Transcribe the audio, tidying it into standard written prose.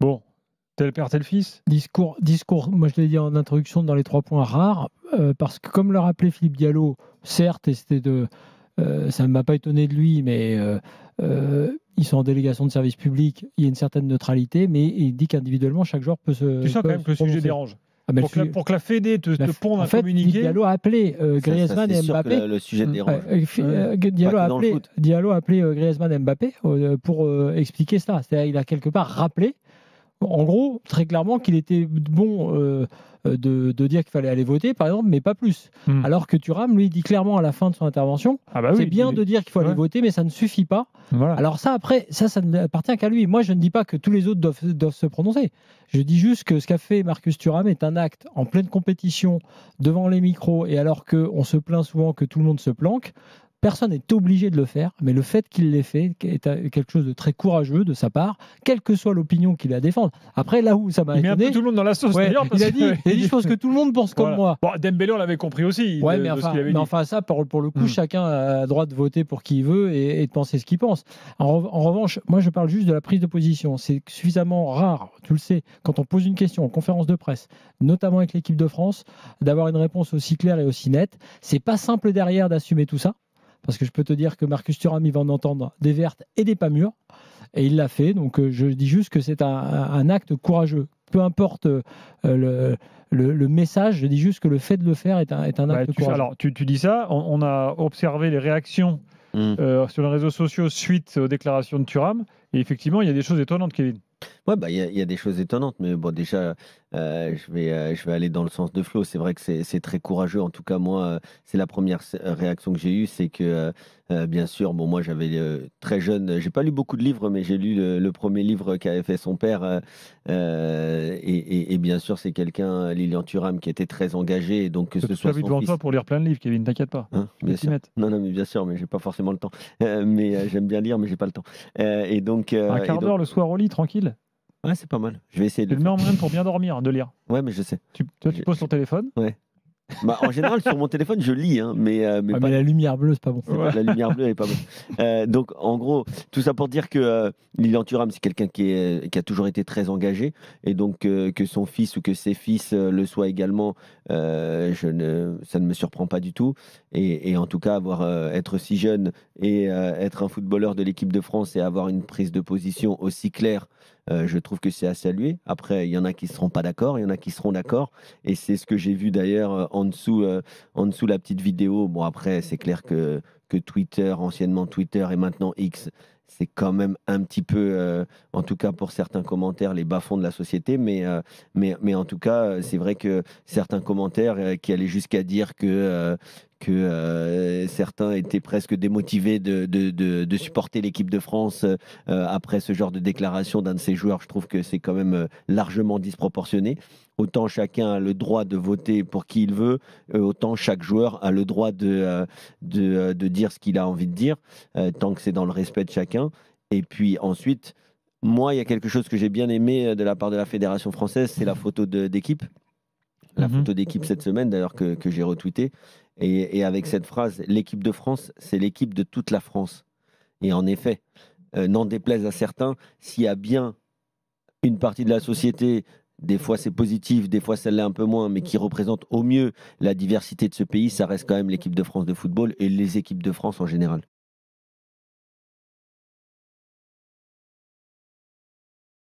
Bon, tel père, tel fils. Discours, moi je l'ai dit en introduction dans les 3 points rares, parce que comme le rappelait Philippe Diallo, certes, et ça ne m'a pas étonné de lui, mais ils sont en délégation de service public, il y a une certaine neutralité, mais il dit qu'individuellement, chaque joueur peut se. Tu sens quand même que le sujet dérange. Ah, mais pour que la Fédé te ponde en un fait, communiqué. Diallo a appelé Griezmann et Mbappé. Le sujet dérange. Diallo a appelé Griezmann et Mbappé pour expliquer cela. C'est-à-dire qu'il a quelque part rappelé, en gros, très clairement, qu'il était bon de dire qu'il fallait aller voter, par exemple, mais pas plus. Alors que Thuram, lui, dit clairement à la fin de son intervention, c'est bien de dire qu'il faut aller voter, mais ça ne suffit pas. Voilà. Alors ça, après, ça n'appartient qu'à lui. Moi, je ne dis pas que tous les autres doivent se prononcer. Je dis juste que ce qu'a fait Marcus Thuram est un acte en pleine compétition, devant les micros, et alors qu'on se plaint souvent que tout le monde se planque. Personne n'est obligé de le faire, mais le fait qu'il l'ait fait est quelque chose de très courageux de sa part, quelle que soit l'opinion qu'il a à défendre. Après, là où ça m'a étonné... Il met un peu tout le monde dans la sauce, d'ailleurs. Il a dit, je pense que tout le monde pense comme moi. Bon, Dembélé, on l'avait compris aussi. Enfin, ça, pour le coup, chacun a le droit de voter pour qui il veut et de penser ce qu'il pense. En revanche, moi, je parle juste de la prise de position. C'est suffisamment rare, tu le sais, quand on pose une question en conférence de presse, notamment avec l'équipe de France, d'avoir une réponse aussi claire et aussi nette. C'est pas simple derrière d'assumer tout ça. Parce que je peux te dire que Marcus Thuram, il va en entendre des vertes et des pas mûres. Et il l'a fait. Donc, je dis juste que c'est un acte courageux. Peu importe le message, je dis juste que le fait de le faire est un acte courageux. Alors, tu dis ça. On a observé les réactions sur les réseaux sociaux suite aux déclarations de Thuram. Et effectivement, il y a des choses étonnantes, Kevin. Ouais, il y a des choses étonnantes, mais bon, déjà, je vais aller dans le sens de Flo. C'est vrai que c'est très courageux. En tout cas, moi, c'est la première réaction que j'ai eue, c'est que, bien sûr, bon, moi, j'avais très jeune, j'ai pas lu beaucoup de livres, mais j'ai lu le premier livre qu'avait fait son père, et bien sûr, c'est quelqu'un, Lilian Thuram, qui était très engagé, et donc que ce soit son devant toi pour lire plein de livres, Kevin, t'inquiète pas. Hein, bien sûr. Non, mais bien sûr, mais j'ai pas forcément le temps. Mais j'aime bien lire, mais j'ai pas le temps. Et donc un quart d'heure le soir au lit, tranquille. Ouais, c'est pas mal. Je vais essayer de le faire. C'est le meilleur moyen pour bien dormir, de lire. Ouais, mais je sais. Tu poses ton téléphone. Ouais. En général, sur mon téléphone, je lis, hein, mais la lumière bleue, c'est pas bon. La lumière bleue est pas bonne. Donc, en gros, tout ça pour dire que Lilian Thuram, c'est quelqu'un qui a toujours été très engagé, et donc que son fils ou que ses fils le soient également, ça ne me surprend pas du tout. Et en tout cas, être si jeune et être un footballeur de l'équipe de France et avoir une prise de position aussi claire, je trouve que c'est à saluer. Après, il y en a qui ne seront pas d'accord, il y en a qui seront d'accord. Et c'est ce que j'ai vu d'ailleurs en dessous la petite vidéo. Bon, après, c'est clair que Twitter, anciennement Twitter et maintenant X, c'est quand même un petit peu, en tout cas pour certains commentaires, les bas-fonds de la société. Mais en tout cas, c'est vrai que certains commentaires qui allaient jusqu'à dire que certains étaient presque démotivés de supporter l'équipe de France après ce genre de déclaration d'un de ses joueurs. Je trouve que c'est quand même largement disproportionné. Autant chacun a le droit de voter pour qui il veut, autant chaque joueur a le droit de dire ce qu'il a envie de dire, tant que c'est dans le respect de chacun. Et puis ensuite, moi, il y a quelque chose que j'ai bien aimé de la part de la Fédération française, c'est la photo d'équipe. La photo d'équipe cette semaine, d'ailleurs, que j'ai retweetée. Et avec cette phrase, l'équipe de France, c'est l'équipe de toute la France. Et en effet, n'en déplaise à certains, s'il y a bien une partie de la société, des fois c'est positif, des fois ça l'est un peu moins, mais qui représente au mieux la diversité de ce pays, ça reste quand même l'équipe de France de football et les équipes de France en général.